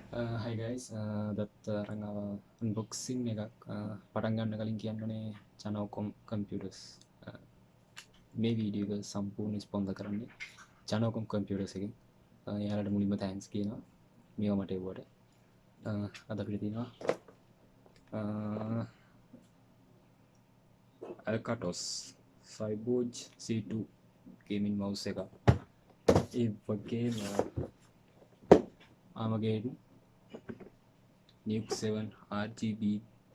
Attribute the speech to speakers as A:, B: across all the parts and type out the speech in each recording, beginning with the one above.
A: Hi guys, that unboxing එකක් පටන් ගන්න කලින් කියන්න ඕනේ Chanocom computers මේ වීඩියෝ එක සම්පූර්ණ ස්පොන්සර් කරන්නේ Chanocom computers එකෙන්. එයාලට මුලින්ම thanks කියනවා මේව මට එවුවට. අද අපිට තියෙනවා Alcatroz Cyborg C2 gaming mouse එකක්. ඒ වගේම Armageddon Nuke 7 RGB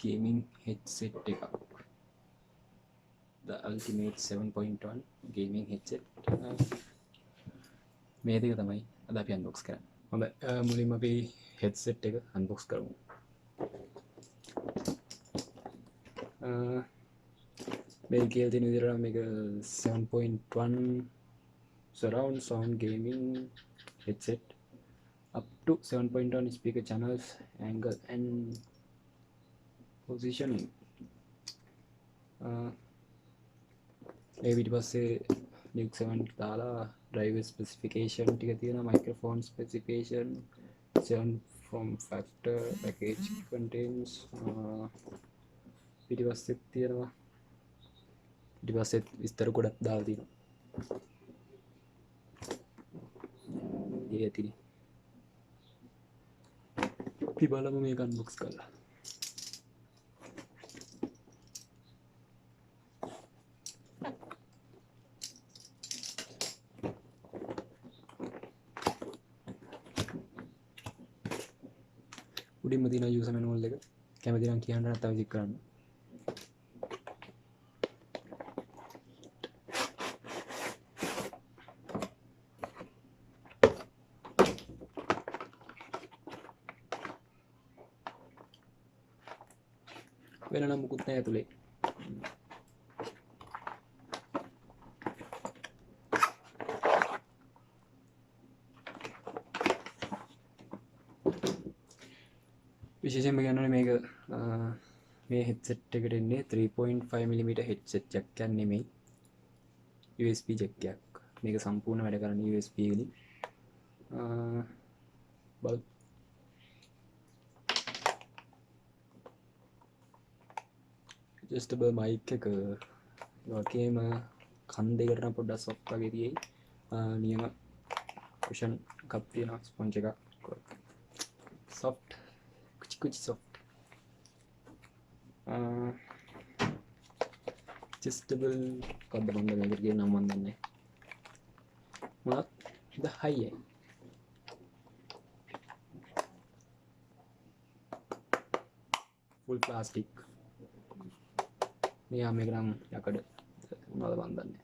A: gaming headset එකක්. The ultimate 7.1 gaming headset. මේ දෙක තමයි අද අපි unbox කරන්නේ. හොඳයි, මුලින්ම අපි headset එක unbox කරමු. මේ කියලා තියෙන විදිහට මේක 7.1 surround sound gaming headset. Up to 7.1 speaker channels, angle and positioning. ඒ ඊට පස්සේ Nuke 7 දාලා driver specification ටික තියෙනවා, microphone specification, 7 form factor, package contains ඊට පස්සේ තියෙනවා ඊට පස්සේ විස්තර ගොඩක් දාලා තියෙනවා. ඒ ඇතිනේ අපි බලමු මේක unbox කරලා. උඩින්ම තියෙන user manual එක කැමති නම් කියන්න නැත්නම් විසික් කරන්න. වෙන නම් මුකුත් නැහැ ඇතුලේ. විශේෂයෙන්ම කියන්න මේක මේ headset එකට එන්නේ 3.5mm headset jack එකක් නෙමෙයි, USB jack එකක්. මේක සම්පූර්ණ වැඩ කරන්නේ USB වලින්. බලමු. adjustable mic එක වගේම කන් දෙකට නම් පොඩ්ඩක් soft වගේ තියෙයි. නියම cushion එකක් තියෙනවා, sponge එකක් soft, kuchi soft. adjustable කද්ද මන්ද මේකට කියන නම් මන් දන්නේ මොනවද ද high full plastic. මෙයා මේක නම් යකඩ මොනවද මන් දන්නේ.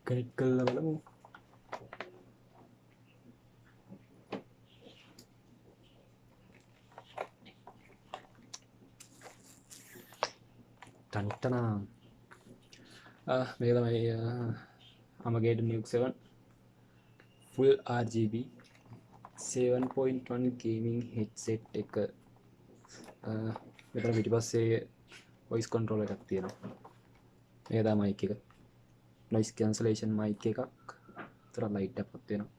A: කනෙක්ට් කරලා බලමු. තන්තනා මේක තමයි Armageddon Nuke 7 full RGB 7.1 gaming headset එක. මෙතන පිටිපස්සේ voice control එකක් තියෙනවා. මේක තමයි mic එක, noise cancellation mic එකක්. තර light එකක් තියෙනවා.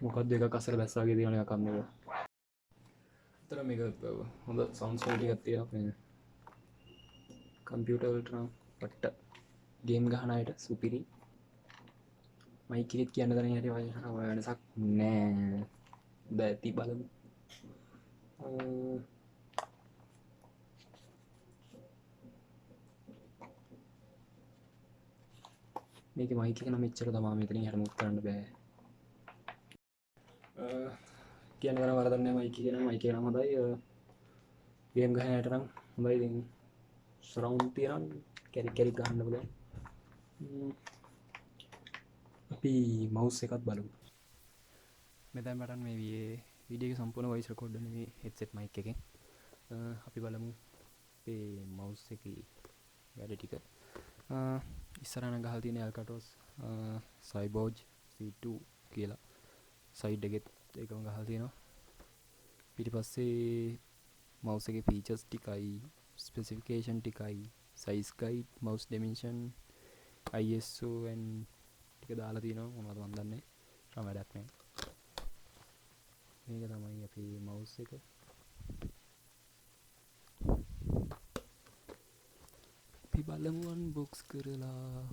A: මොකක්ද එකක් අසල බැස්ස වගේ තියෙන එකක් අන්න එක. තර මේක හොඳ sound quality එකක් තියෙනවා. මේ කම්පියුටර් වලට නම් පට්ට ගේම් ගහන අයට සුපිරි. mic එකෙත් කියන්න තරම් හැටි වෙනසක් නෑ. දැති බලමු. මේකේ mic එක නම් එච්චර තමයි, මෙතනින් හැර මුත් කරන්න බෑ. කියන්න තරම් වරදක් නෑ. mic එක නම් හොඳයි. ගේම් ගහන අයට නම් හොඳයි. ඉතින් surround තියෙනවා, කැරි ගහන්න පුළුවන්. අපි mouse එකත් බලමු. මෙතෙන් පටන් මේ වීඩියෝ එක සම්පූර්ණ voice record වෙන මේ headset mic එකෙන් අපි බලමු අපේ mouse එකේ වැඩ ටික. ඉස්සරහන ගහලා තියෙන Alcatroz Cyborg C2 කියලා සයිඩ් එකෙත් ඒකම ගහලා තියෙනවා. පිටිපස්සේ mouse එකේ features ටිකයි, specification ටිකයි, size guide, mouse dimension, ISO and ටික දාලා තියෙනවා. මොනවද මන් දන්නේ. තාම වැඩක් නැහැ. මේක තමයි අපේ mouse එක. අපි බලමු unbox කරලා.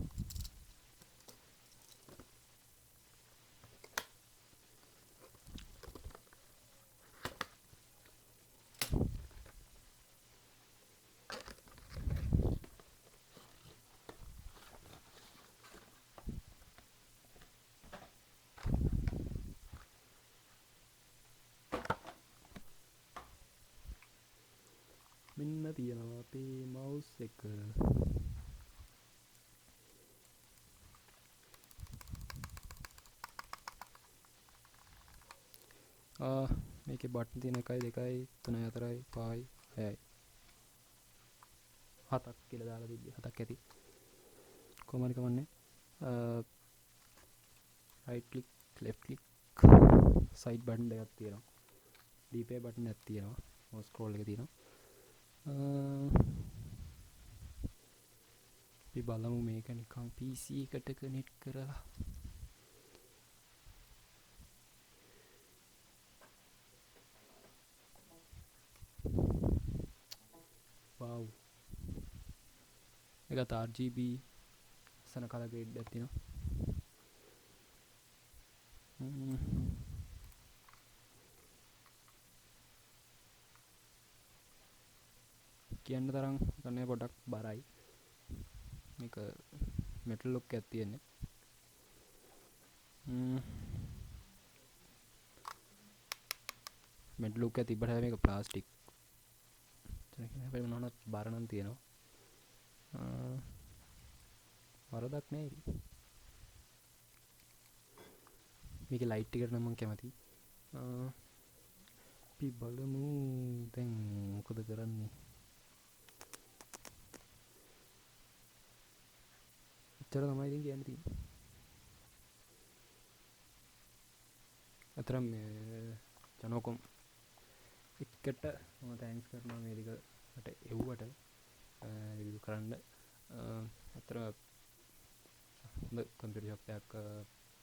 A: මෙන්න තියෙනවා අපේ mouse එක. මේකේ බටන් තියෙන 1 2 3 4 5 6යි 7ක් කියලා දාලා තිබ්බේ. 7ක් ඇති. කොහොමද කමන්නේ? right click, left click, side button එකක් තියෙනවා. D-pad button එකක් තියෙනවා. mouse scroll එක තියෙනවා. අපි බලමු මේක නිකන් PC එකට කනෙක්ට් කරලා. wow, ඒකත් RGB සන කලර් ග්‍රේඩ් එකක් තියෙනවා. කියන්න තරම් ගන්නේ පොඩක් බරයි. මේක මෙටල් ලුක් එකක් තියෙන්නේ. මෙටල් ලුක් එක තිබ්බට මේක ප්ලාස්ටික්. හැබැයි මොනවාවත් බර නම් තියෙනවා. වරදක් නෑ ඉතින්. මේකේ ලයිට් එකට නම් මම කැමතියි. අපි බලමු දැන් මොකද කරන්නේ. එච්චර තමයි ඉතින් කියන්න තියෙන්නේ. අතරම Chanocom එකට මම තෑන්ක්ස් කරනවා මේ දෙකට එව්වට රිවිව් කරන්න. අතර හොඳ කම්පියුටර් ෂොප් එකක්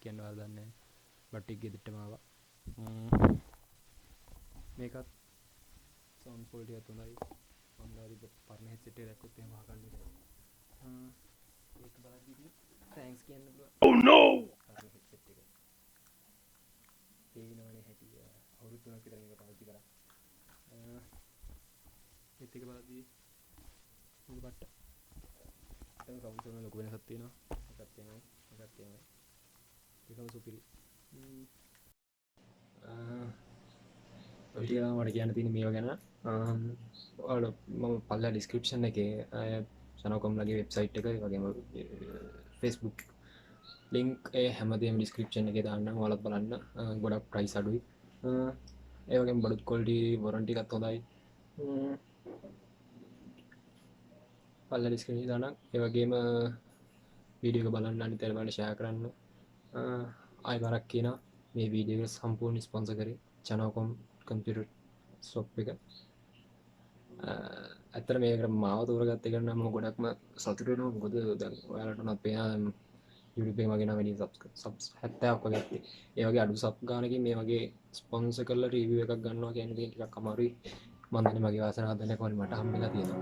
A: කියන්න වරදක් නැහැ. බට් එක ගෙදරටම ආවා. මේකත් සවුන්ඩ් ක්වොලිටි එකත් හොඳයි. මම දාලා තිබ්බ පරණ හෙඩ්සෙට් එක දැක්කොත් එහෙම වහගන්න ඉතින්. ඒක බලද්දී තෑන්ක්ස් කියන්න පුළුවන්. Oh no! පරණ හෙඩ්සෙට් එක. පේනවනේ හැටි. අවුරුදු 3ක් විතර මේක පාවිච්චි කරා. ඒත් එක බලද්දී මොකද බට්ට. දැන් සවුන්ඩ් එක ලොකු වෙනසක් තියෙනවා. එකක් තියෙනවා. ඒකම සුපිරි. ඔය ටික මට කියන්න තියෙන මේවා ගැන. ඔයාලට මම පල්ලා ඩිස්ක්‍රිප්ෂන් එකේ Chanocom ලගේ වෙබ්සයිට් එක, ඒ වගේම Facebook link ඒ හැමදේම ඩිස්ක්‍රිප්ෂන් එකේ දාන්නම්. ඔයාලත් බලන්න. ගොඩක් ප්‍රයිස් අඩුයි. ඒ වගේම බඩුත් quality warranty එකත් හොඳයි. පල්ලා ඩිස්ක්‍රිප්ෂන් එකේ දාන්නම්. ඒ වගේම වීඩියෝ එක බලන්න අනිත් අයට බලන්න ෂෙයා කරන්න. ආයි බරක් කියනවා මේ වීඩියෝ එක සම්පූර්ණ ස්පොන්සර් කරේ Chanocom කම්පියුටර් ෂොප් එක. ඇත්තට මේකට මාව තෝරගත්ත එක නම් මම ගොඩක්ම සතුටු වෙනවා. මොකද දැන් ඔයාලට උනත් පේනවා YouTube එකේ මගේ නම් වැඩි සබ්ස් 70ක් වගේ ඇත්තේ. ඒ වගේ අඩු සබ් ගානකින් මේ වගේ ස්පොන්සර් කරලා රිවිව් එකක් ගන්නවා කියන්නේ ඉතින් ටිකක් අමාරුයි. මම දන්නේ මගේ වාසනාවක් දන්නේ කොහොමද මට හම්බෙලා තියෙනවා.